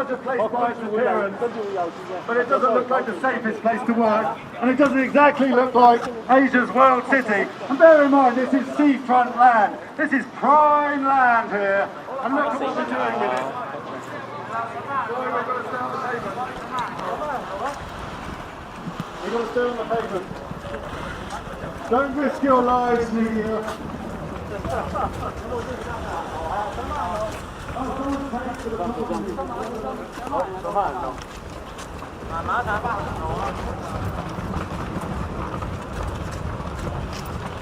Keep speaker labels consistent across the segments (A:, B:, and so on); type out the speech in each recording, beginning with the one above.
A: judge a place by its appearance, but it doesn't look like the safest place to work, and it doesn't exactly look like Asia's world city. And bear in mind, this is seafront land. This is prime land here, and look at what they're doing with it. We've got to stay on the pavement. Don't risk your lives, media.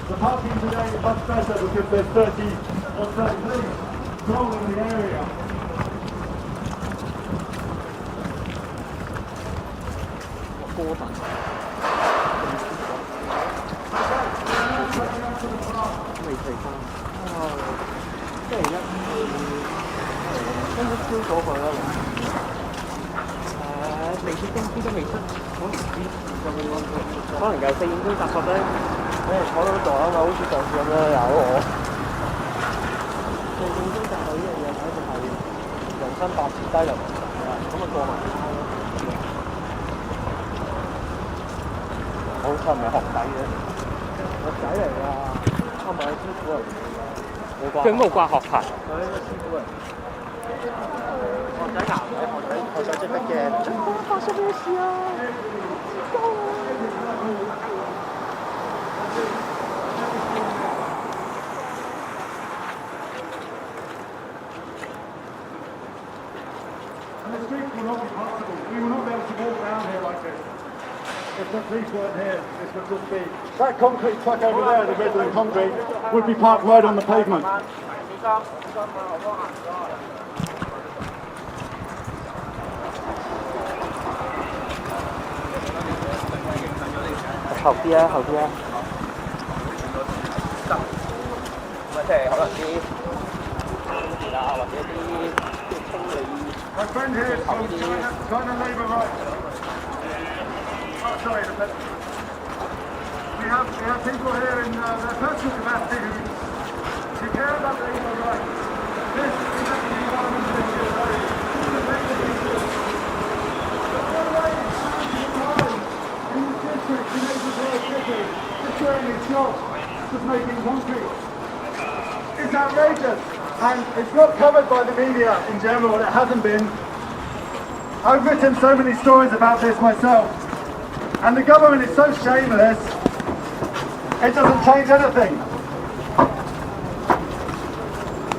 A: The parking today is much better because there's 30 or so police patrolling the area.
B: 未出公司都未出，可能4點鐘搭實咧，你哋坐到度啊嘛，好似上次咁樣有我。4點鐘搭到呢樣嘢，睇就係人生8次低能，咁啊過埋街咯。好似係咪學仔嘅？學仔嚟㗎，我唔係師傅嚟嘅。佢冇掛學牌。佢應該師傅嚟。學仔男嘅，學仔識得嘅。發生咩事啊？知道啊！And
A: the streets will not be possible. We will not be able to walk down here like this. If the police weren't here, this would just be... That concrete truck over there, the Midland concrete, would be parked right on the pavement.
B: Học kia. Mà thế, hoặc là đi là hoặc là đi清理。
A: My friend here is from China Labour Rights. Oh, sorry, we have people here in their personal capacity who care about labour rights. This is actually one of the things that just doing his job, just making concrete. It's outrageous, and it's not covered by the media in general, it hasn't been. I've written so many stories about this myself, and the government is so shameless, it doesn't change anything.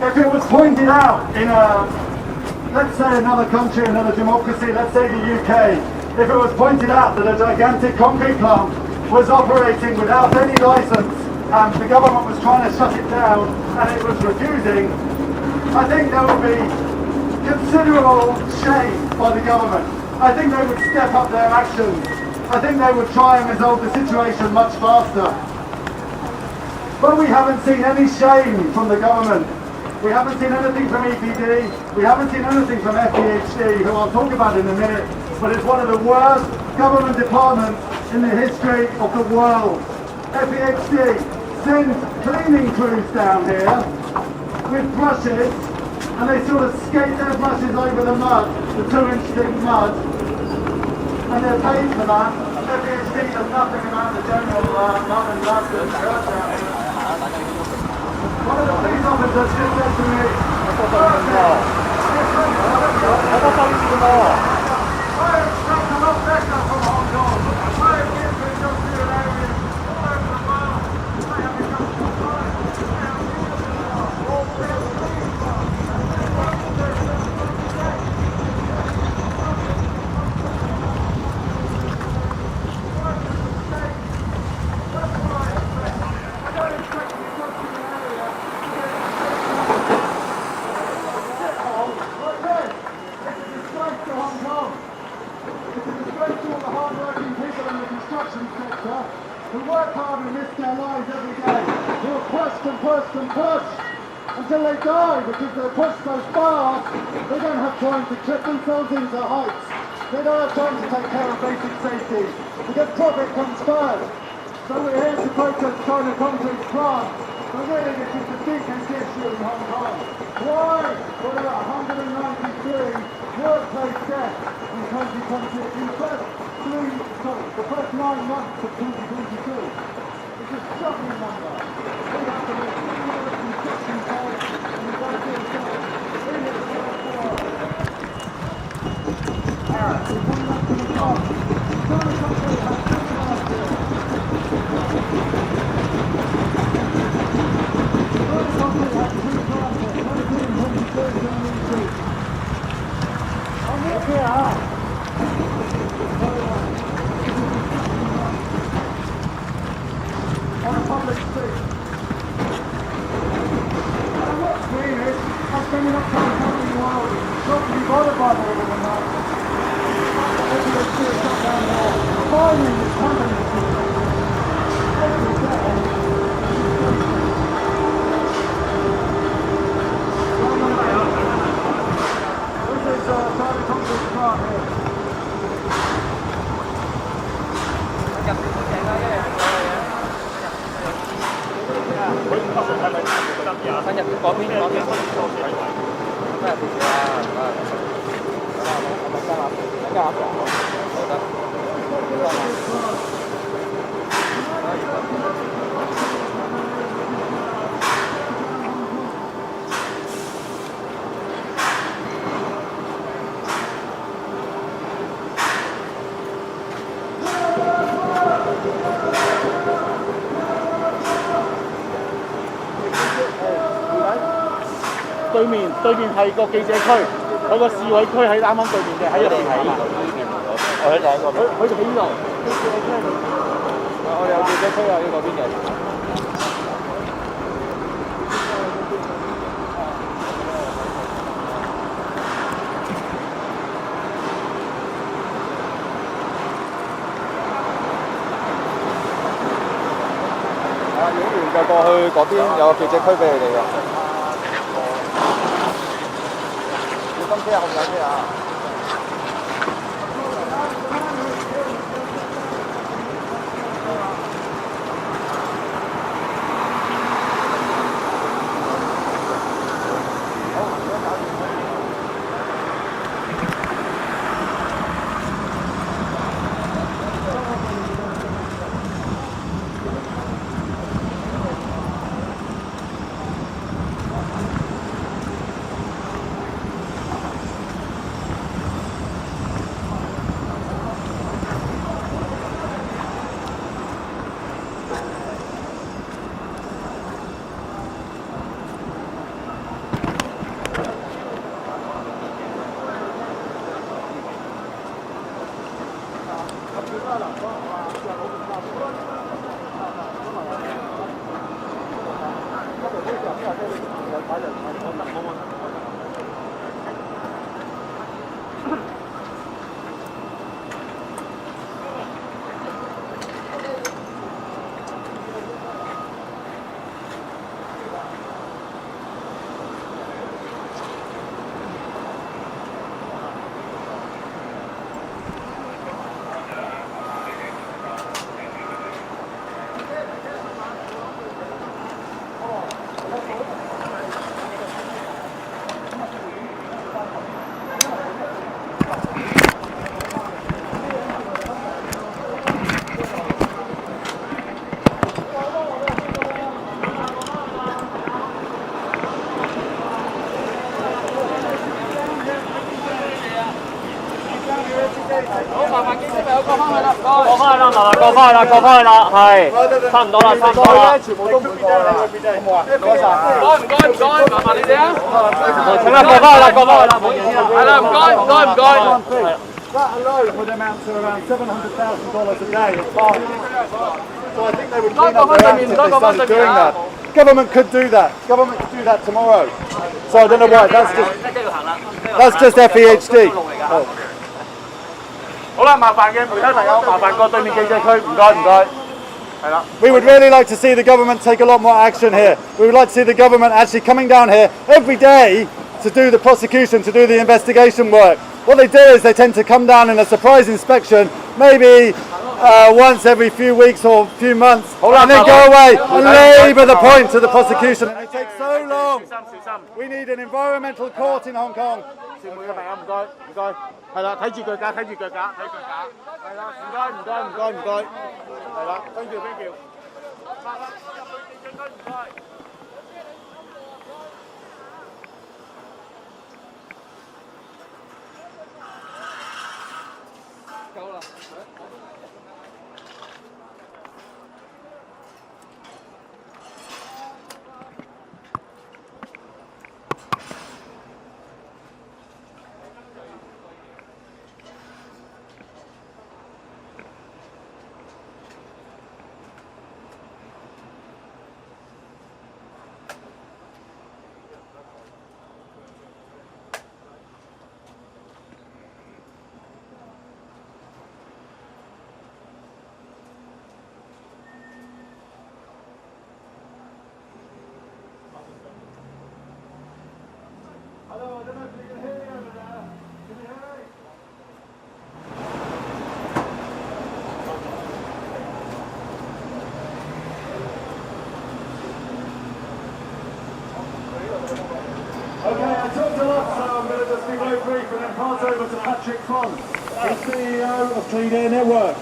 A: If it was pointed out in let's say another country, another democracy, let's say the UK, if it was pointed out that a gigantic concrete plant was operating without any license and the government was trying to shut it down and it was refusing, I think there would be considerable shame by the government. I think they would step up their actions. I think they would try and resolve the situation much faster. But we haven't seen any shame from the government. We haven't seen anything from EPD. We haven't seen anything from FDHD, who I'll talk about in a minute, but it's one of the worst government departments in the history of the world. FDHD sends cleaning crews down here with brushes, and they sort of skate their brushes over the mud, the 2-inch thick mud, and they're paid for that. FDHD does nothing about the general mud and dust and dirt down here. One of the police officers just said to me, I expect a lot better from Hong Kong. I have been to industrial areas all over the world. I have industrial sites. I have who work hard and risk their lives every day, who are pushed until they die because they're pushed so fast they don't have time to trip themselves into heights. They don't have time to take care of basic safety because profit comes first. So So we're here to protest China Concrete's plant. But really this is the deepest issue in Hong Kong. Why were there 193 workplace deaths in 2020 in the first 9 months of 2022? It's a shocking number. We have to make sure construction sites and the European sites. We come back to the top. China Concrete has two plants here. On a public street. And what's green is, I'm spending up time helping the world not to be bothered by the river and that. Maybe they see it shut down there. Finally, this company is every day. This is China Concrete plant here.
B: Anh nhập có pin có pin. Cái thì對面係個記者區，有個示威區喺啱啱對面嘅，喺入邊係。我喺兩個。佢就喺呢度。我有記者區啊，呢嗰邊嘅。影完就過去嗰邊有個記者區俾你哋嘅。小心車啊！紅燈車啊！過翻去啦，係差唔多啦，差唔多啦。全部都唔該啦，唔該晒。唔該，麻煩你哋啊。請啦，過翻去啦，係啦，唔該。
A: That alone would amount to around $700,000 a day of fines. So I think they would clean up their act if they started doing that. Government could do that. Government could do that tomorrow. So I don't know why. That's just FEHD. Oh.
B: 好啦，麻煩嘅媒體朋友，麻煩過對面記者區，唔該。係啦。
A: We would really like to see the government take a lot more action here. We would like to see the government actually coming down here every day to do the prosecution, to do the investigation work. What they do is they tend to come down in a surprise inspection, maybe once every few weeks or few months, and then go away and labour the point of the prosecution. And it takes so long. We need an environmental court in Hong Kong.
B: 傳媒嘅朋友唔該，唔該，係啦，睇住腳架，睇住腳架，睇腳架，係啦，唔該，唔該，唔該，唔該，係啦，thank you，thank you。唔該。夠啦。
A: Hello, I don't know if you can hear me over there. Can you hear me? Okay, I talked a lot, so I'm going to just be very brief and then pass over to Patrick Font, the CEO of Clean Air Network.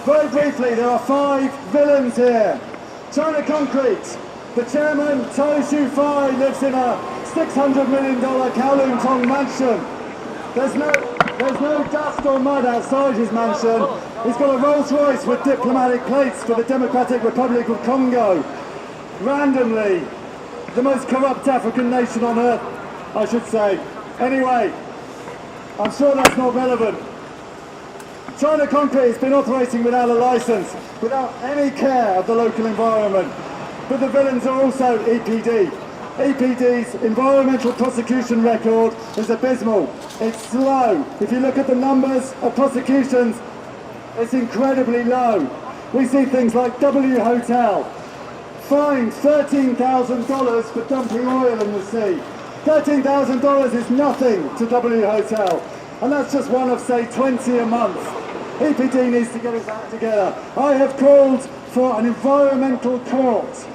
A: Very briefly, there are 5 villains here. China Concrete. The chairman, Tai Shu-fai, lives in a $600 million Kowloon Tong mansion. There's no dust or mud outside his mansion. He's got a Rolls Royce with diplomatic plates for the Democratic Republic of Congo. Randomly, the most corrupt African nation on earth, I should say. Anyway, I'm sure that's not relevant. China Concrete has been operating without a license, without any care of the local environment. But the villains are also EPD. EPD's environmental prosecution record is abysmal. It's slow. If you look at the numbers of prosecutions, it's incredibly low. We see things like W Hotel, fined $13,000 for dumping oil in the sea. $13,000 is nothing to W Hotel, and that's just one of, say, 20 a month. EPD needs to get its act together. I have called for an environmental court.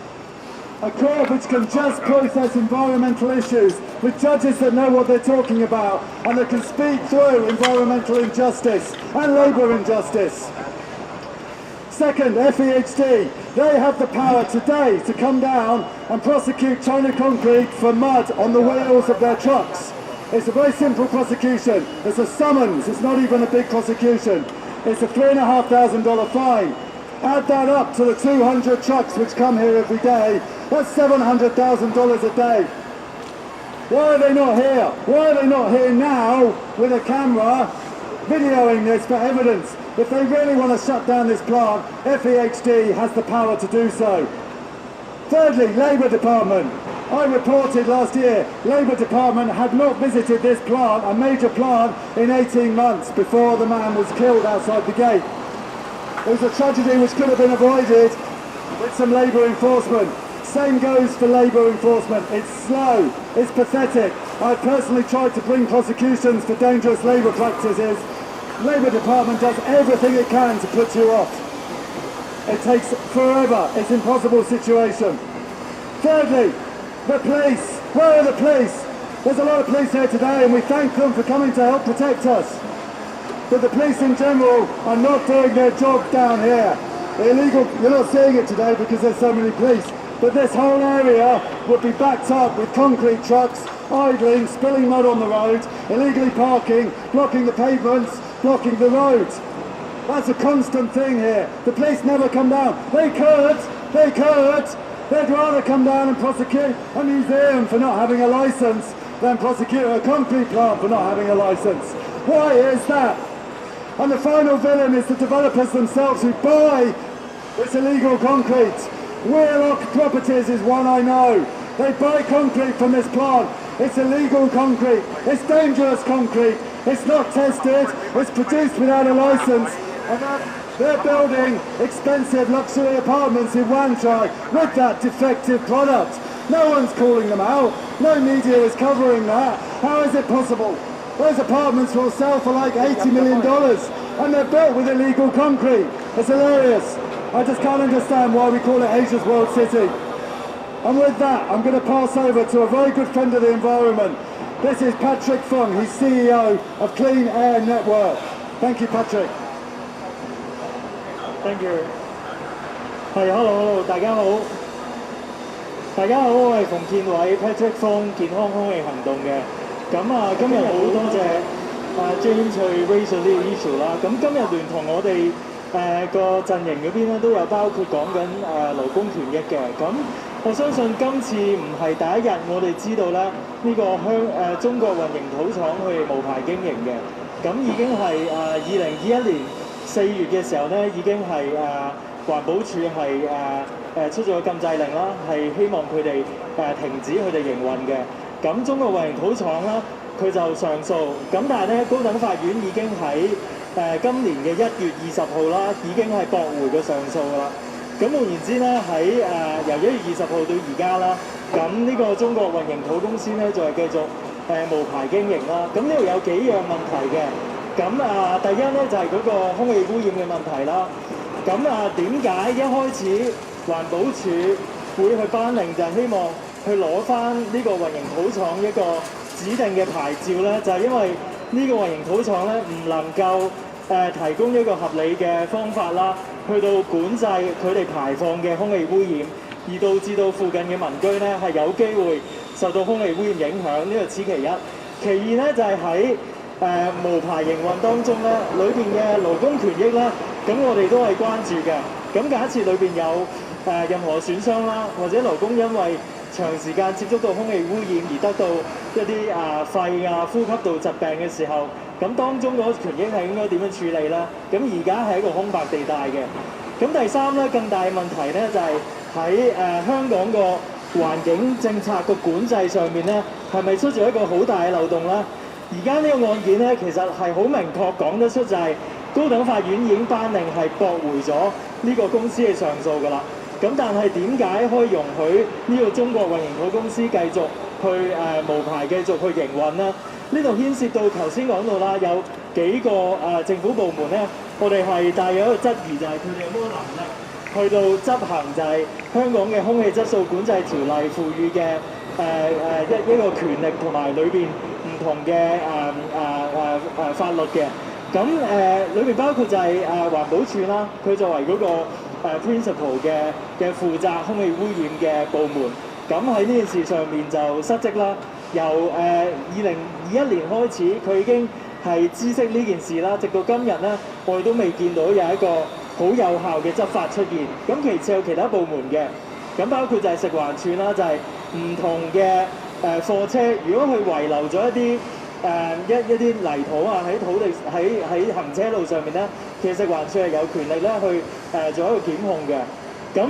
A: A court which can just process environmental issues with judges that know what they're talking about and that can speak through environmental injustice and labour injustice. Second, FEHD. They have the power today to come down and prosecute China Concrete for mud on the wheels of their trucks. It's a very simple prosecution. It's a summons. It's not even a big prosecution. It's a $3,500 fine. Add that up to the 200 trucks which come here every day. That's $700,000 a day. Why are they not here? Why are they not here now with a camera videoing this for evidence? If they really want to shut down this plant, FEHD has the power to do so. Thirdly, Labour Department. I reported last year, Labour Department had not visited this plant, a major plant, in 18 months before the man was killed outside the gate. It was a tragedy which could have been avoided with some Labour enforcement. Same goes for Labour enforcement. It's slow, it's pathetic. I personally tried to bring prosecutions for dangerous labour practices. Labour Department does everything it can to put you off. It takes forever. It's an impossible situation. Thirdly, the police. Where are the police? There's a lot of police here today and we thank them for coming to help protect us. But the police in general are not doing their job down here. Illegal, you're not seeing it today because there's so many police. But this whole area would be backed up with concrete trucks, idling, spilling mud on the road, illegally parking, blocking the pavements, blocking the roads. That's a constant thing here. The police never come down. They could. They'd rather come down and prosecute a museum for not having a license than prosecute a concrete plant for not having a license. Why is that? And the final villain is the developers themselves who buy this illegal concrete. Wheelock Properties is one I know. They buy concrete from this plant. It's illegal concrete. It's dangerous concrete. It's not tested. It's produced without a license. And they're building expensive luxury apartments in Wan Chai with that defective product. No one's calling them out. No media is covering that. How is it possible? Those apartments will sell for like $80 million. And they're built with illegal concrete. It's hilarious. I just can't understand why we call it Asia's World City. And with that, I'm going to pass over to a very good friend of the environment. This is Patrick Fung. He's CEO of Clean Air Network. Thank you, Patrick.
C: Thank you. 係 hello， 大家好，大家好，我係馮建偉 Patrick Fung 健康空氣行動嘅。咁今日好多謝James 去 raise 呢個 issue 啦。咁今日聯同我哋個陣營嗰邊咧都有包括講緊勞工權益嘅。咁我相信今次唔係第一日，我哋知道咧呢個中國混凝土廠佢哋無牌經營嘅。咁已經係2021年4月嘅時候咧，已經係環保署係出咗禁制令啦，係希望佢哋停止佢哋營運嘅。咁中國混凝土廠啦，佢就上訴，咁但係咧高等法院已經喺今年嘅1月20號啦，已經係駁回個上訴啦。咁換言之咧，喺由1月20號到而家啦，咁呢個中國混凝土公司咧就係繼續無牌經營啦。咁呢度有幾樣問題嘅。咁第一咧就係嗰個空氣污染嘅問題啦。咁點解一開始環保署會去頒令，就係希望去攞翻呢個混凝土廠一個指定嘅牌照咧？就係因為呢個混凝土廠咧唔能夠提供一個合理嘅方法啦，去到管制佢哋排放嘅空氣污染，而導致到附近嘅民居咧係有機會受到空氣污染影響。呢個此其一。其二咧就係喺無牌營運當中咧，裏邊嘅勞工權益咧，咁我哋都係關注嘅。咁假設裏邊有任何損傷啦，或者勞工因為長時間接觸到空氣污染而得到一啲肺呼吸道疾病嘅時候，咁當中嗰權益係應該點樣處理咧？咁而家係一個空白地帶嘅。咁第三咧，更大嘅問題咧就係喺香港個環境政策個管制上面咧，係咪出咗一個好大嘅漏洞咧？而家呢個案件咧，其實係好明確講得出，就係高等法院已經頒令係駁回咗呢個公司嘅上訴㗎啦。咁但係點解可以容許呢個中國混凝土公司繼續去無牌繼續去營運呢？呢度牽涉到頭先講到啦，有幾個政府部門咧，我哋係帶有一個質疑，就係佢哋有冇能力去到執行就係香港嘅空氣質素管制條例賦予嘅一個權力同埋裏邊唔同嘅法律嘅。咁裏邊包括就係環保署啦，佢作為嗰個principal 嘅負責空氣污染嘅部門，咁喺呢件事上面就失職啦。由2021年開始，佢已經係知悉呢件事啦，直到今日咧，我哋都未見到有一個好有效嘅執法出現。咁其次有其他部門嘅，咁包括就係食環署啦，就係唔同嘅貨車，如果佢遺留咗一啲泥土啊喺土地喺行車路上面咧，其實食環署係有權力咧去做一個檢控嘅。咁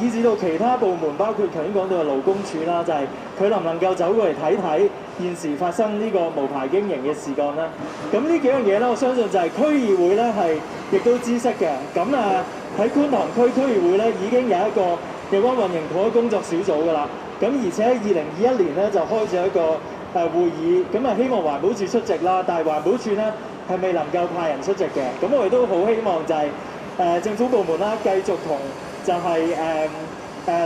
C: 以至到其他部門，包括頭先講到嘅勞工處啦，就係佢能唔能夠走過嚟睇睇現時發生呢個無牌經營嘅事幹啦。咁呢幾樣嘢咧，我相信就係區議會咧係亦都知悉嘅。咁喺觀塘區議會咧已經有一個有關混凝土嘅工作小組㗎啦。咁而且2021年咧就開咗一個會議，咁希望環保署出席啦，但係環保署咧係未能夠派人出席嘅。咁我哋都好希望就係政府部門啦，繼續同就係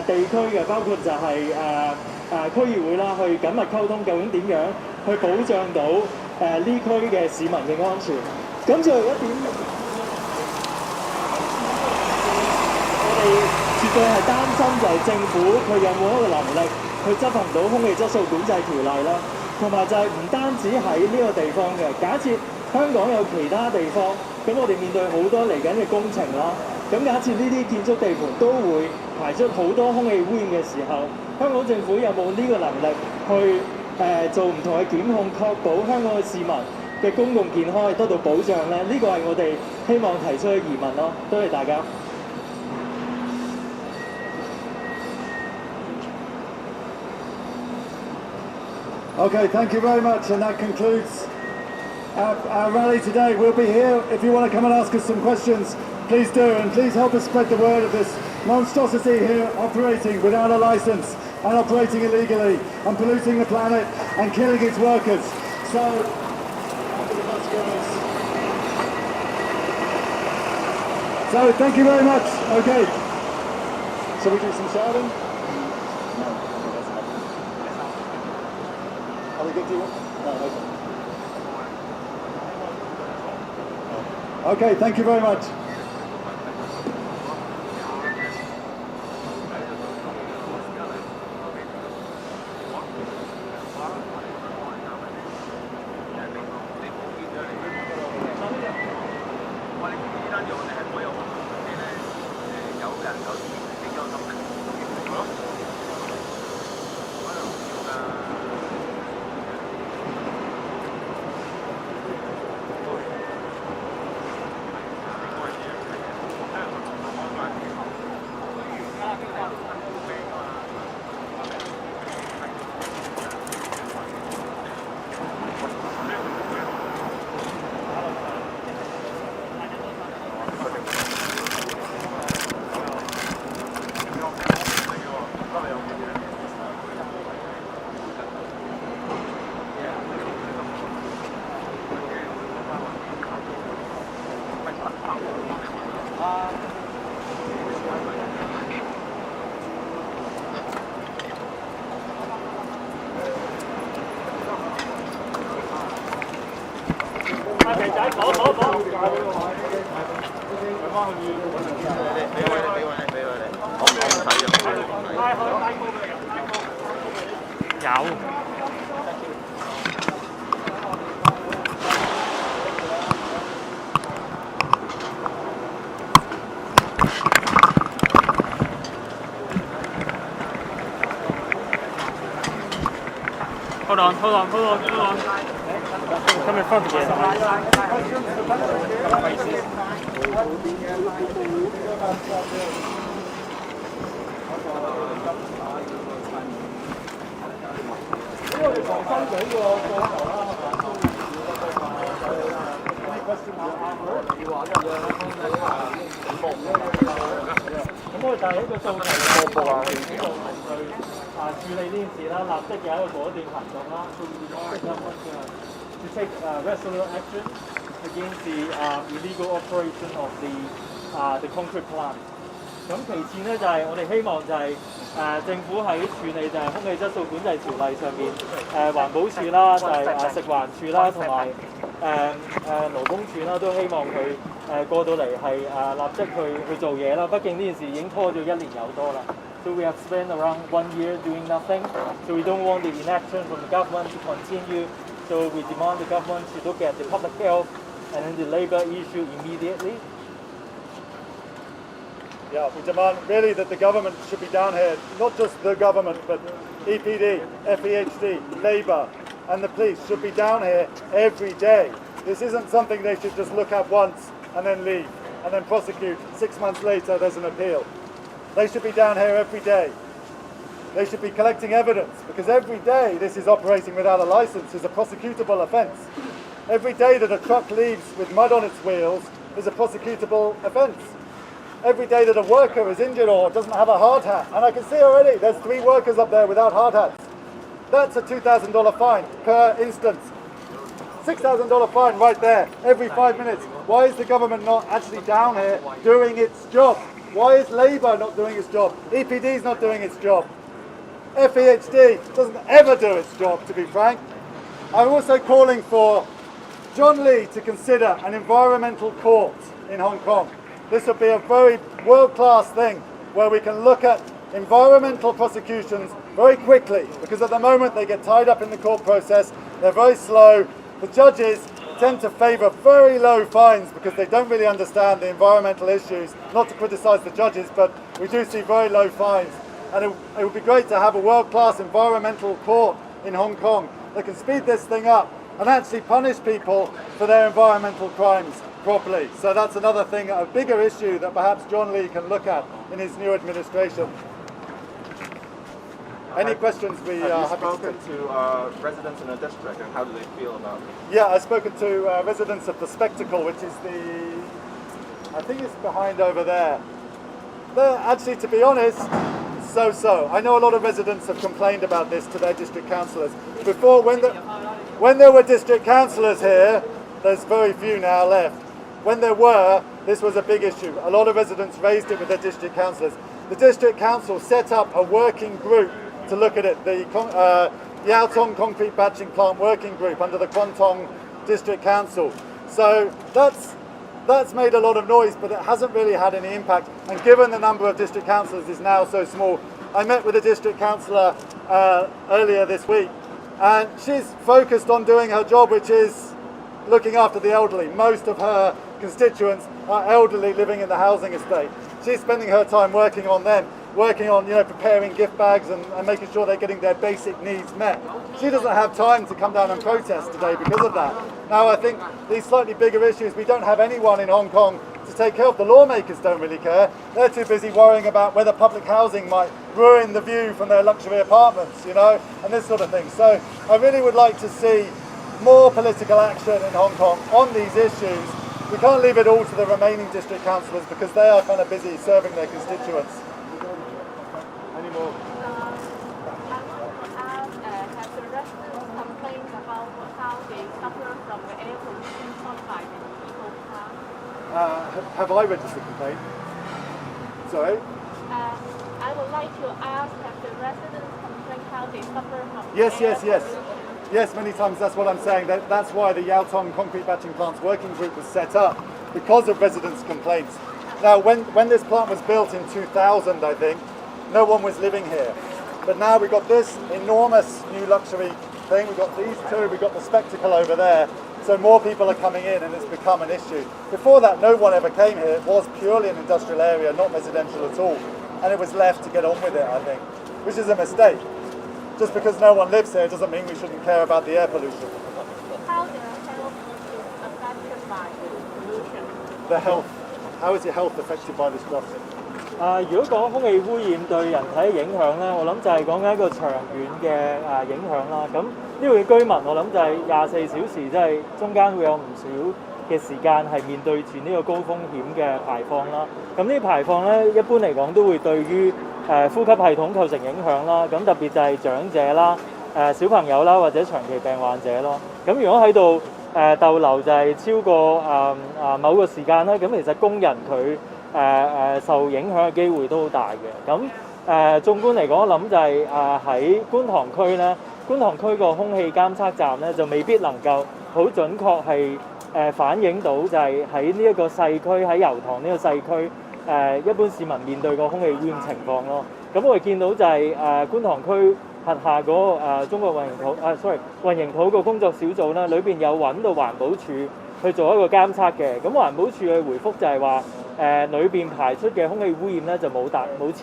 C: 地區嘅，包括就係區議會啦，去緊密溝通，究竟點樣去保障到呢區嘅市民嘅安全。咁最後一點，我哋絕對係擔心就係政府佢有冇一個能力去執行到空氣質素管制條例啦，同埋就係唔單止喺呢個地方嘅。假設香港有其他地方，咁我哋面對好多嚟緊嘅工程啦。咁假設呢啲建築地盤都會排出好多空氣污染嘅時候，香港政府有冇呢個能力去做唔同嘅檢控，確保香港嘅市民嘅公共健康係得到保障咧？呢個係我哋希望提出嘅疑問咯。多謝大家。
A: Okay, thank you very much, and that concludes our rally today. We'll be here if you want to come and ask us some questions. Please do, and please help us spread the word of this monstrosity here operating without a license and operating illegally and polluting the planet and killing its workers. So, after the bus goes, So thank you very much. Okay. Shall we do some shouting? No. Are we good to you? No, okay, thank you very much.
B: Hold on. Come in front again.
C: To take resolute action against the illegal operation of the concrete plant。咁其次咧就係我哋希望就係政府喺處理就係空氣質素管制條例上面環保署啦，就係食環署啦，同埋勞工處啦，都希望佢過到嚟係立即去做嘢啦。畢竟呢件事已經拖咗1年有多啦。So we have spent around 1 year doing nothing. So we don't want the inaction from the government to continue. So we demand the government to look at the public health and then the labour issue immediately.
A: Yeah, we demand really that the government should be down here, not just the government, but EPD, FEHD, Labour and the police should be down here every day. This isn't something they should just look at once and then leave and then prosecute. 6 months later there's an appeal. They should be down here every day. They should be collecting evidence, because every day this is operating without a license is a prosecutable offence. Every day that a truck leaves with mud on its wheels is a prosecutable offence. Every day that a worker is injured or doesn't have a hard hat, and I can see already there's 3 workers up there without hard hats. That's a $2,000 fine per instance. $6,000 fine right there every 5 minutes. Why is the government not actually down here doing its job? Why is Labour not doing its job? EPD is not doing its job. FEHD doesn't ever do its job, to be frank. I'm also calling for John Lee to consider an environmental court in Hong Kong. This would be a very world-class thing where we can look at environmental prosecutions very quickly, because at the moment they get tied up in the court process, they're very slow. The judges tend to favour very low fines because they don't really understand the environmental issues. Not to criticise the judges, but we do see very low fines. And it would be great to have a world-class environmental court in Hong Kong that can speed this thing up and actually punish people for their environmental crimes properly. So that's another thing, a bigger issue that perhaps John Lee can look at in his new administration. Any questions?
D: Have you spoken to residents in the district, and how do they feel about it?
A: Yeah, I've spoken to residents of the Spectacle, which is I think it's behind over there. They're actually, to be honest, so-so. I know a lot of residents have complained about this to their district councillors. Before, when there were district councillors here, there's very few now left. When there were, this was a big issue. A lot of residents raised it with their district councillors. The district council set up a working group to look at it, the Yaotong Concrete Batching Plant Working Group under the Kwantong District Council. So that's made a lot of noise, but it hasn't really had any impact. And given the number of district councillors is now so small, I met with a district councillor earlier this week, and she's focused on doing her job, which is looking after the elderly. Most of her constituents are elderly living in the housing estate. She's spending her time working on them, working on preparing gift bags and making sure they're getting their basic needs met. She doesn't have time to come down and protest today because of that. Now I think these slightly bigger issues, we don't have anyone in Hong Kong to take care of. The lawmakers don't really care. They're too busy worrying about whether public housing might ruin the view from their luxury apartments, and this sort of thing. So I really would like to see more political action in Hong Kong on these issues. We can't leave it all to the remaining district councillors because they are kind of busy serving their constituents. Any more?
E: Have the residents complained about how they suffer from the air pollution caused by the vehicle car?
A: Have I registered a complaint? Sorry?
E: I would like to ask, have the residents complained how they suffer from
A: Yes,
E: air
A: yes, yes.
E: pollution?
A: Yes, many times. That's what I'm saying. That's why the Yaotong Concrete Batching Plants Working Group was set up, because of residents' complaints. Now, when this plant was built in 2000, I think, no one was living here. But now we've got this enormous new luxury thing. We've got these two, we've got the spectacle over there. So more people are coming in and it's become an issue. Before that, no one ever came here. It was purely an industrial area, not residential at all. And it was left to get on with it, I think, which is a mistake. Just because no one lives here doesn't mean we shouldn't care about the air pollution.
E: How the health is affected by the pollution?
A: The health. How is your health affected by this stuff?
C: 如果講空氣污染對人體嘅影響咧，我諗就係講緊一個長遠嘅影響啦。咁呢度嘅居民，我諗就係24小時，即係中間會有唔少嘅時間係面對住呢個高風險嘅排放啦。咁呢啲排放咧，一般嚟講都會對於呼吸系統構成影響啦。咁特別就係長者啦、小朋友啦或者長期病患者咯。咁如果喺度逗留就係超過某個時間啦，咁其實工人佢受影響嘅機會都好大嘅。咁縱觀嚟講，我諗就係喺觀塘區咧，觀塘區個空氣監測站咧就未必能夠好準確係反映到就係喺呢一個細區喺油塘呢個細區一般市民面對個空氣污染情況咯。咁我哋見到就係觀塘區轄下嗰個中國混凝土個工作小組咧，裏邊有揾到環保署去做一個監測嘅。咁環保署嘅回覆就係話裏邊排出嘅空氣污染咧就冇超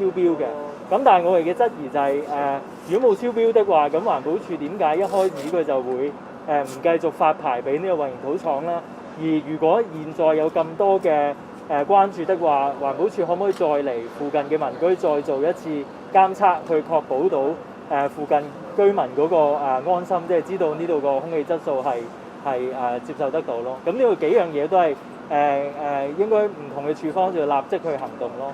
C: 標嘅。咁但係我哋嘅質疑就係如果冇超標的話，咁環保署點解一開始佢就會唔繼續發牌俾呢個混凝土廠啦？而如果現在有咁多嘅關注的話，環保署可唔可以再嚟附近嘅民居再做一次監測，去確保到附近居民嗰個安心，即係知道呢度個空氣質素係接受得到咯。咁呢個幾樣嘢都係應該唔同嘅處方就立即去行動咯。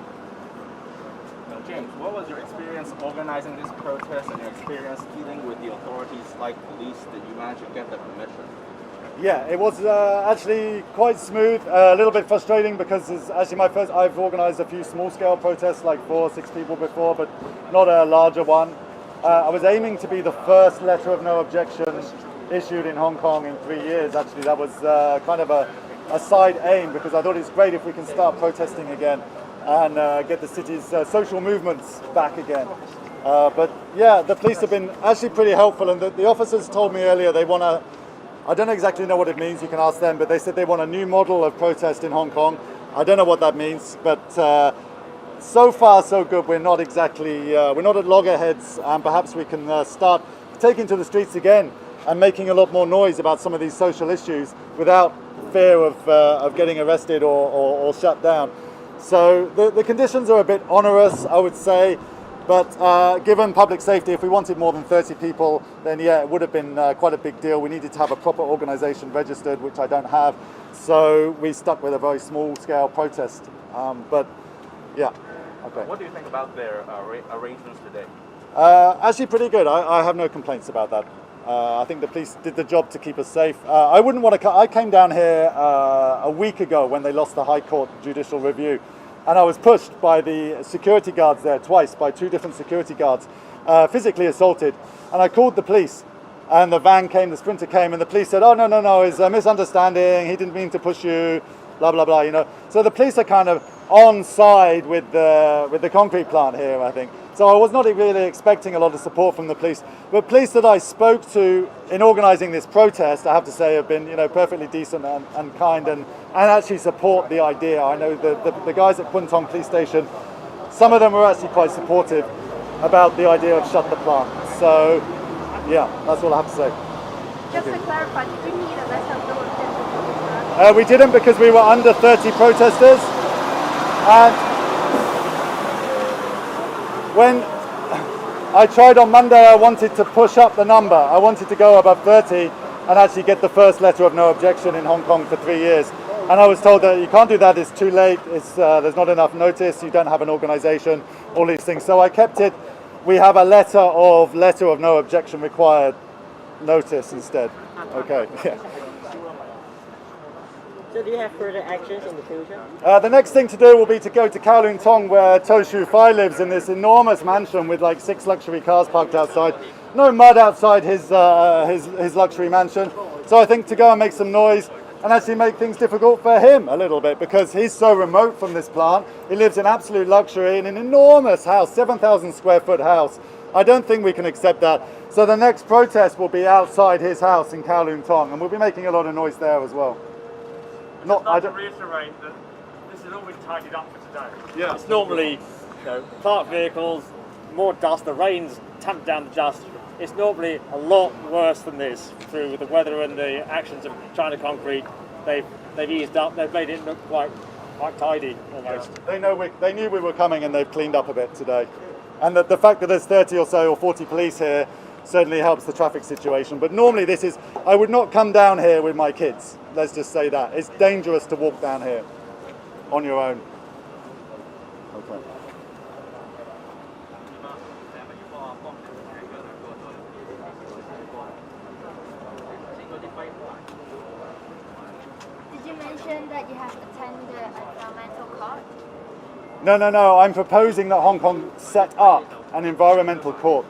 D: James, what was your experience organizing this protest and your experience dealing with the authorities like police? Did you manage to get the permission?
A: Yeah, it was actually quite smooth, a little bit frustrating because it's actually my first. I've organised a few small-scale protests, like 4 or 6 people before, but not a larger one. I was aiming to be the first letter of no objection issued in Hong Kong in 3 years. Actually, that was kind of a side aim because I thought it's great if we can start protesting again and get the city's social movements back again. But yeah, the police have been actually pretty helpful, and the officers told me earlier they want to. I don't exactly know what it means, you can ask them, but they said they want a new model of protest in Hong Kong. I don't know what that means, but so far so good. We're not exactly, we're not at loggerheads, and perhaps we can start taking to the streets again and making a lot more noise about some of these social issues without fear of getting arrested or shut down. So the conditions are a bit onerous, I would say. But given public safety, if we wanted more than 30 people, then yeah, it would have been quite a big deal. We needed to have a proper organisation registered, which I don't have. So we stuck with a very small-scale protest. But yeah, okay.
D: What do you think about their arrangements today?
A: Actually pretty good. I have no complaints about that. I think the police did the job to keep us safe. I wouldn't want to. I came down here a week ago when they lost the High Court judicial review, and I was pushed by the security guards there twice, by 2 different security guards, physically assaulted. And I called the police, and the van came, the Sprinter came, and the police said, "Oh no, it's a misunderstanding. He didn't mean to push you." Blah blah blah. You know. So the police are kind of on side with the concrete plant here, I think. So I was not really expecting a lot of support from the police. But police that I spoke to in organising this protest, I have to say, have been, you know, perfectly decent and kind and actually support the idea. I know the guys at Kwun Tong Police Station, some of them were actually quite supportive about the idea of shut the plant. So, yeah, that's all I have to say.
E: Just to clarify, did you need a letter of no objection?
A: We didn't, because we were under 30 protesters. And when I tried on Monday, I wanted to push up the number. I wanted to go above 30 and actually get the first letter of no objection in Hong Kong for 3 years. And I was told that you can't do that, it's too late, there's not enough notice, you don't have an organisation, all these things. So I kept it. We have a letter of no objection required notice instead. Okay, yeah.
F: So do you have further actions in the future?
A: The next thing to do will be to go to Kowloon Tong, where To Shu Fai lives, in this enormous mansion with like 6 luxury cars parked outside. No mud outside his luxury mansion. So I think to go and make some noise and actually make things difficult for him a little bit, because he's so remote from this plant. He lives in absolute luxury in an enormous house, 7,000 square foot house. I don't think we can accept that. So the next protest will be outside his house in Kowloon Tong, and we'll be making a lot of noise there as well.
G: Not to reiterate that this has all been tidied up for today.
A: Yeah.
G: It's normally, you know, parked vehicles, more dust, the rain's tamped down the dust. It's normally a lot worse than this through the weather and the actions of China Concrete. They've eased up, they've made it look quite tidy almost.
A: Yeah. They knew we were coming, and they've cleaned up a bit today. And the fact that there's 30 or so or 40 police here certainly helps the traffic situation. But normally I would not come down here with my kids. Let's just say that. It's dangerous to walk down here on your own. Okay.
E: Did you mention that you have attended an environmental court?
A: No. I'm proposing that Hong Kong set up an environmental court.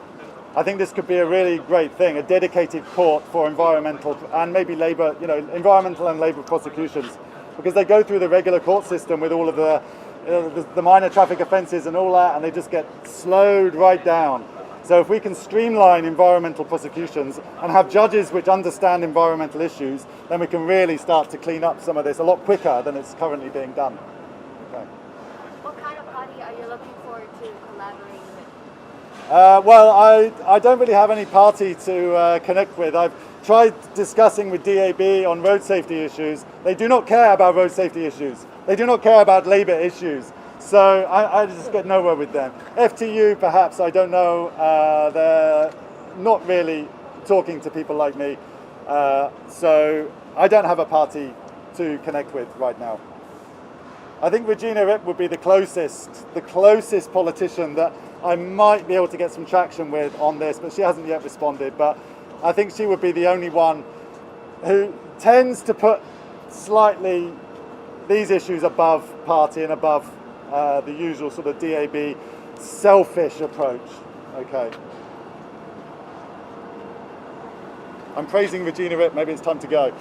A: I think this could be a really great thing, a dedicated court for environmental and maybe labour, you know, environmental and labour prosecutions, because they go through the regular court system with all of the minor traffic offences and all that, and they just get slowed right down. So if we can streamline environmental prosecutions and have judges which understand environmental issues, then we can really start to clean up some of this a lot quicker than it's currently being done. Okay.
E: What kind of party are you looking forward to collaborating with?
A: Well, I don't really have any party to connect with. I've tried discussing with DAB on road safety issues. They do not care about road safety issues. They do not care about labour issues. So I just get nowhere with them. FTU, perhaps, I don't know. They're not really talking to people like me. So I don't have a party to connect with right now. I think Regina Ip would be the closest politician that I might be able to get some traction with on this, but she hasn't yet responded. But I think she would be the only one who tends to put slightly these issues above party and above the usual sort of DAB selfish approach. Okay. I'm praising Regina Ip, maybe it's time to go.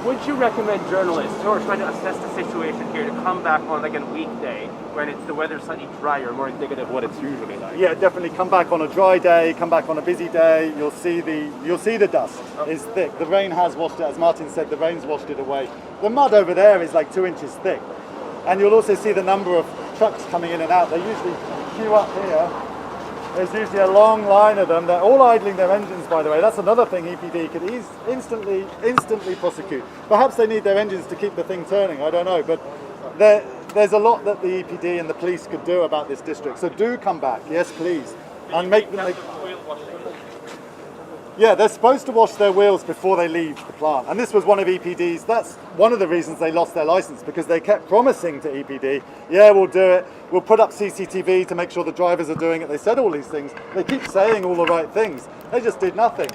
B: Would you recommend journalists who are trying to assess the situation here to come back on like a weekday when the weather's slightly drier, more indicative of what it's usually like?
A: Yeah, definitely come back on a dry day, come back on a busy day. You'll see the dust is thick. The rain has washed it, as Martin said, the rain's washed it away. The mud over there is like 2 inches thick. And you'll also see the number of trucks coming in and out. They usually queue up here. There's usually a long line of them. They're all idling their engines, by the way. That's another thing EPD could instantly prosecute. Perhaps they need their engines to keep the thing turning, I don't know. But there's a lot that the EPD and the police could do about this district. So do come back, yes please. And make them... Yeah, they're supposed to wash their wheels before they leave the plant. And this was one of EPD's, that's one of the reasons they lost their license, because they kept promising to EPD, yeah, we'll do it, we'll put up CCTV to make sure the drivers are doing it. They said all these things. They keep saying all the right things. They just did nothing.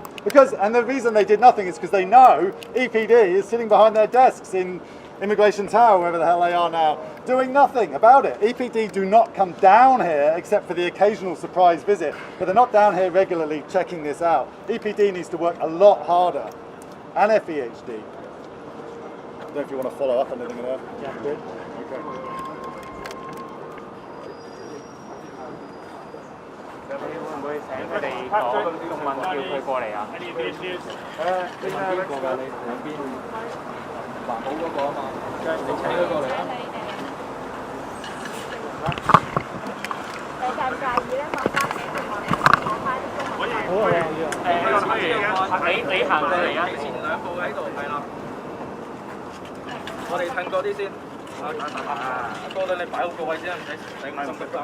A: And the reason they did nothing is because they know EPD is sitting behind their desks in Immigration Tower, wherever the hell they are now, doing nothing about it. EPD do not come down here except for the occasional surprise visit, but they're not down here regularly checking this out. EPD needs to work a lot harder, and FEHD. I don't know if you want to follow up anything there.
C: Yeah, good.
A: Okay.
B: 會唔會請佢哋講中文叫佢過嚟啊？邊個㗎你兩邊？環保嗰個啊嘛，你請佢過嚟啊！
E: 你介唔介意咧？我交俾佢我哋講翻啲中文。
B: 你行過嚟啊！
D: 前兩步喺度，係啦。我哋褪過啲先。哥頓，你擺好個位先，唔使整咁嘅衫。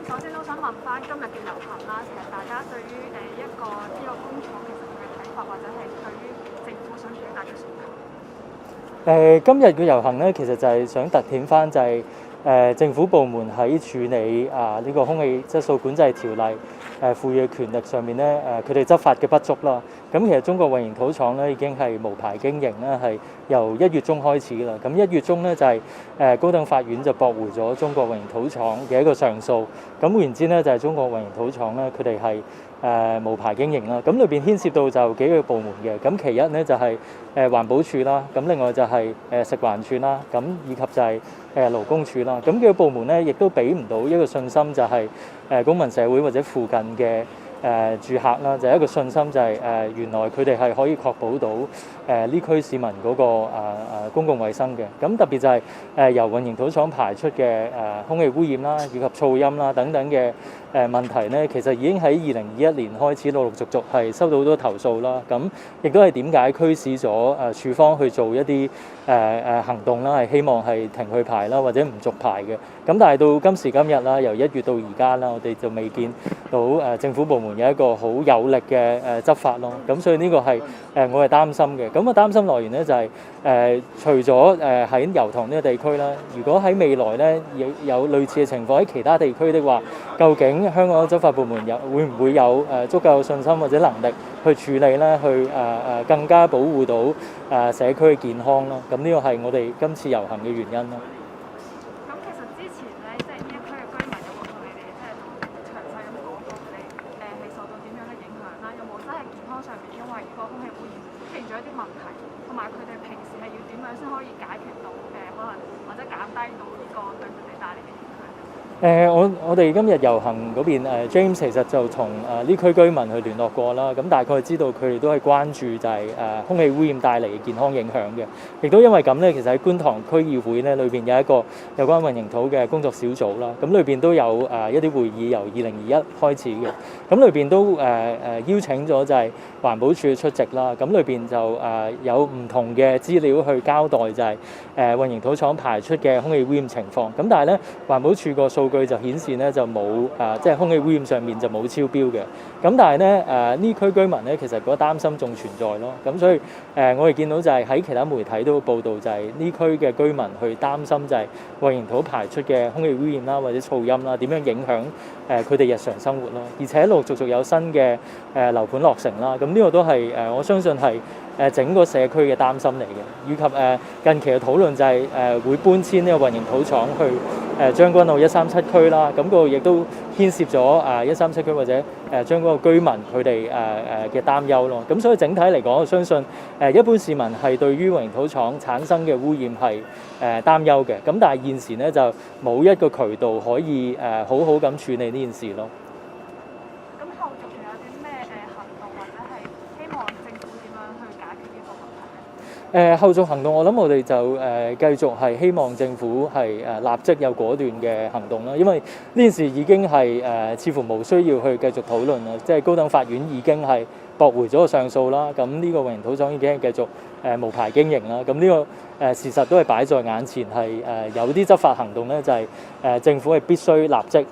E: 首先都想問翻今日嘅遊行啦，其實大家對於一個呢個工廠其實佢嘅睇法，或者係對於政府想表達嘅訴求。
C: 今日嘅遊行咧，其實就係想突顯翻就係政府部門喺處理呢個空氣質素管制條例賦予嘅權力上面咧，佢哋執法嘅不足啦。咁其實中國混凝土廠咧已經係無牌經營啦，係由1月中開始啦。咁1月中咧就係高等法院就駁回咗中國混凝土廠嘅一個上訴。咁換言之咧，就係中國混凝土廠咧，佢哋係無牌經營啦。咁裏邊牽涉到就幾個部門嘅。咁其一咧就係環保署啦，咁另外就係食環署啦，咁以及就係勞工處啦。咁幾個部門咧亦都俾唔到一個信心，就係公民社會或者附近嘅住客啦，就係一個信心，就係原來佢哋係可以確保到呢區市民嗰個公共衛生嘅。咁特別就係由混凝土廠排出嘅空氣污染啦，以及噪音啦等等嘅問題咧，其實已經喺2021年開始陸陸續續係收到好多投訴啦。咁亦都係點解驅使咗署方去做一啲行動啦，係希望係停佢牌啦，或者唔續牌嘅。咁但係到今時今日啦，由1月到而家啦，我哋就未見到政府部門有一個好有力嘅執法咯。咁所以呢個係我係擔心嘅。咁擔心來源咧就係除咗喺油塘呢個地區啦，如果喺未來咧有類似嘅情況喺其他地區的話，究竟香港執法部門會唔會有足夠嘅信心或者能力去處理咧，去更加保護到社區嘅健康咯？咁呢個係我哋今次遊行嘅原因咯。
E: 咁其實之前咧，即係呢一區嘅居民有冇同你哋即係詳細咁講過你係受到點樣嘅影響啦？有冇真係健康上面因為個空氣污染出現咗一啲問題，同埋佢哋平時係要點樣先可以解決到可能或者減低到呢個對佢哋帶嚟嘅影響？
C: 我哋今日遊行嗰邊James 其實就同呢區居民去聯絡過啦，咁大概知道佢哋都係關注就係空氣污染帶嚟嘅健康影響嘅，亦都因為咁咧，其實喺觀塘區議會咧裏邊有一個有關混凝土嘅工作小組啦，咁裏邊都有一啲會議由2021開始嘅，咁裏邊都邀請咗就係環保署出席啦，咁裏邊就有唔同嘅資料去交代就係混凝土廠排出嘅空氣污染情況，咁但係咧環保署個數據就顯示咧就冇即係空氣污染上面就冇超標嘅，咁但係咧呢區居民咧其實嗰個擔心仲存在咯，咁所以我哋見到就係喺其他媒體都報道就係呢區嘅居民去擔心就係混凝土排出嘅空氣污染啦或者噪音啦點樣影響佢哋日常生活咯，而且陸續有新嘅樓盤落成啦，咁呢個都係我相信係整個社區嘅擔心嚟嘅，以及近期嘅討論就係會搬遷呢個混凝土廠去將軍澳137區啦，咁嗰度亦都牽涉咗137區或者將嗰個居民佢哋嘅擔憂咯。咁所以整體嚟講，我相信一般市民係對於混凝土廠產生嘅污染係擔憂嘅。咁但係現時咧就冇一個渠道可以好好咁處理呢件事咯。
E: 咁後續仲有啲咩行動或者係希望政府點樣去解決呢個問題咧？
C: 後續行動，我諗我哋就繼續係希望政府係立即有果斷嘅行動啦，因為呢件事已經係似乎冇需要去繼續討論啦，即係高等法院已經係
B: 駁回咗個上訴啦。咁呢個混凝土廠已經係繼續無牌經營啦。咁呢個事實都係擺在眼前，係有啲執法行動咧，就係政府係必須立即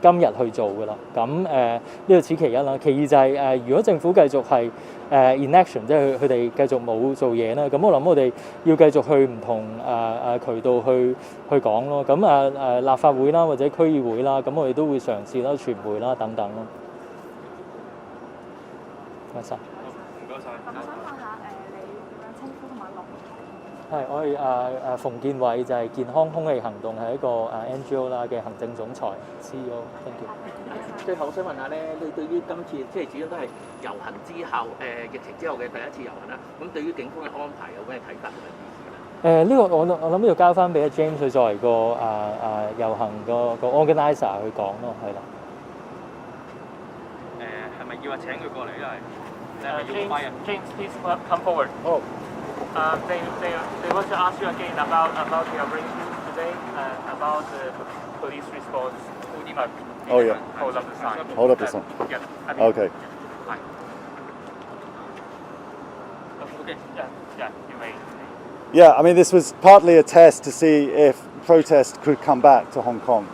B: 今日去做㗎啦。咁呢個此其一啦。其二就係如果政府繼續係inaction， 即係佢哋繼續冇做嘢啦。咁我諗我哋要繼續去唔同渠道去講咯。咁立法會啦，或者區議會啦，咁我哋都會嘗試啦，傳媒啦等等咯。唔該晒。
E: 唔該晒。咁想問下你點樣稱呼同埋落場？
B: 係，我係馮建偉，就係健康空氣行動，係一個NGO 啦嘅行政總裁 CEO。Thank you。
H: 最後想問下咧，你對於今次即係始終都係遊行之後疫情之後嘅第一次遊行啦，咁對於警方嘅安排有咩睇法同埋意見咧？
B: 呢個我諗要交翻俾 James 佢作為個遊行個 organizer 去講咯，係啦。
I: 係咪要話請佢過嚟？因為
G: James, please come forward.
I: Oh.
G: They want to ask you again about the arrangement today about the police response.
I: Oh yeah.
G: Hold up the sign.
I: Hold up the sign.
G: Yeah.
I: Okay.
G: Okay. Yeah. You may.
I: Yeah, I mean, this was partly a test to see if protest could come back to Hong Kong.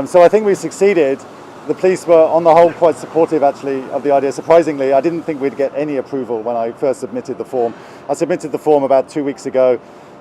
I: So I think we succeeded. The police were, on the whole, quite supportive, actually, of the idea. Surprisingly, I didn't think we'd get any approval when I first submitted the form. I submitted the form about 2 weeks ago,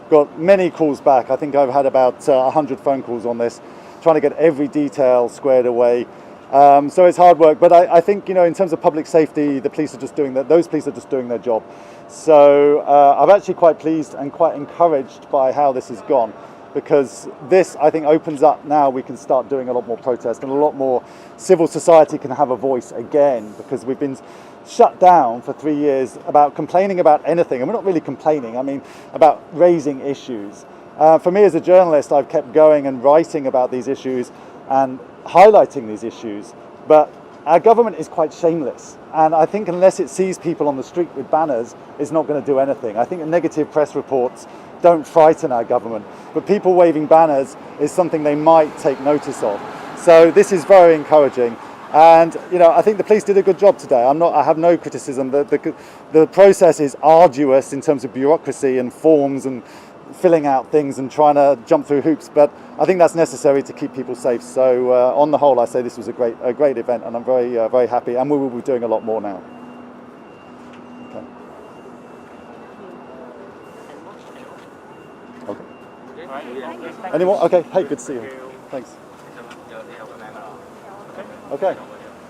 I: got many calls back. I think I've had about 100 phone calls on this, trying to get every detail squared away. So it's hard work, but I think, you know, in terms of public safety, the police are just doing that. Those police are just doing their job. So I'm actually quite pleased and quite encouraged by how this has gone, because this, I think, opens up now. We can start doing a lot more protest, and a lot more civil society can have a voice again, because we've been shut down for 3 years about complaining about anything, and we're not really complaining, I mean about raising issues. For me as a journalist, I've kept going and writing about these issues and highlighting these issues, but our government is quite shameless, and I think unless it sees people on the street with banners, it's not going to do anything. I think negative press reports don't frighten our government, but people waving banners is something they might take notice of. So this is very encouraging, and you know, I think the police did a good job today. I have no criticism. The process is arduous in terms of bureaucracy and forms and filling out things and trying to jump through hoops, but I think that's necessary to keep people safe. So on the whole, I say this was a great event, and I'm very happy, and we will be doing a lot more now. Okay. Okay. Any more? Okay. Hey, good to see you. Thanks. Okay.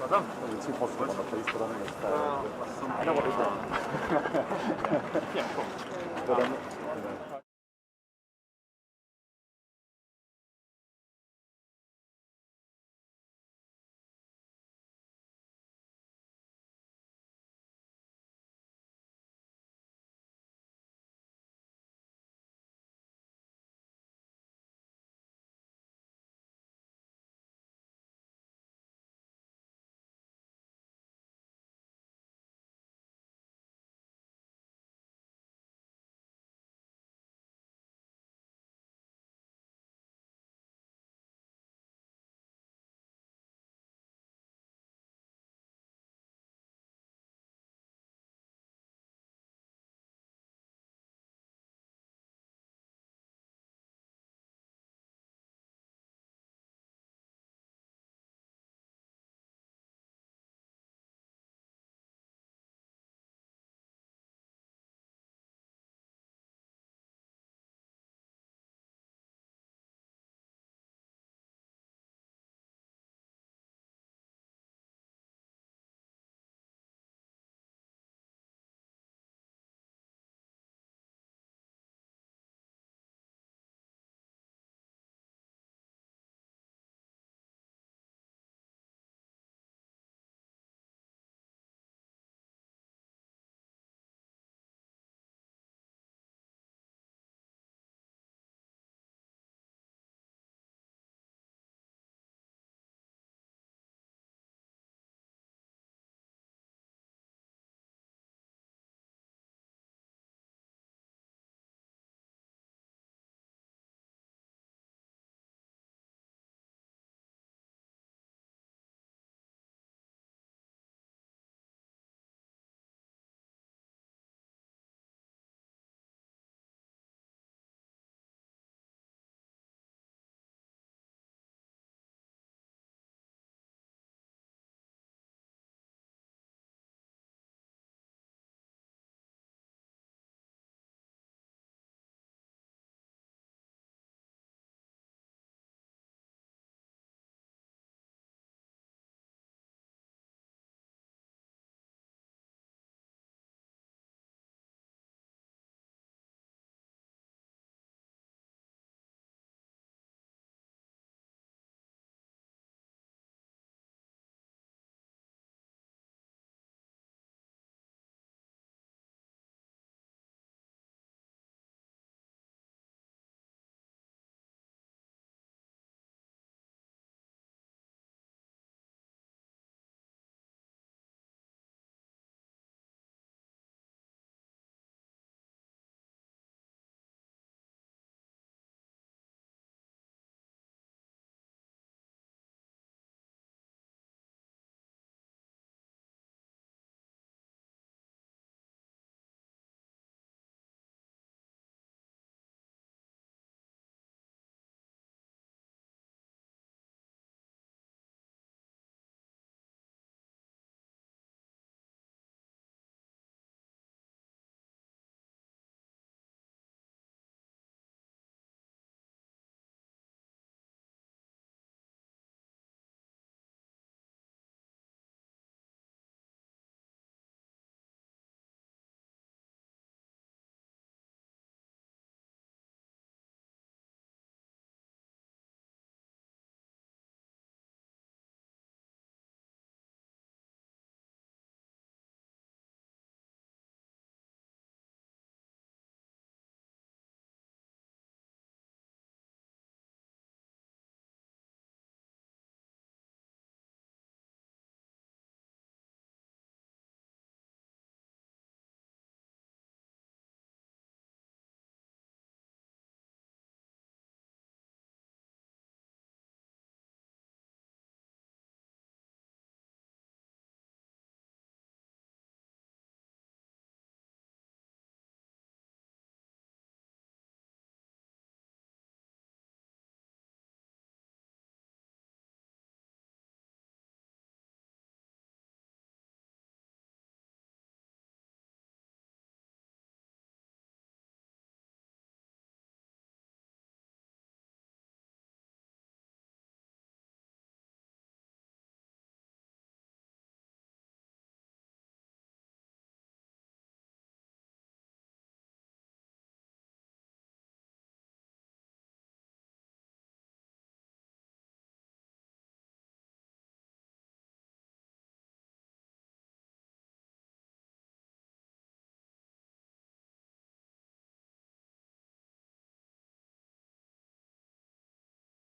I: Well, you're too positive on the police, but I think it's fair. I know what they're doing. Yeah, cool. But,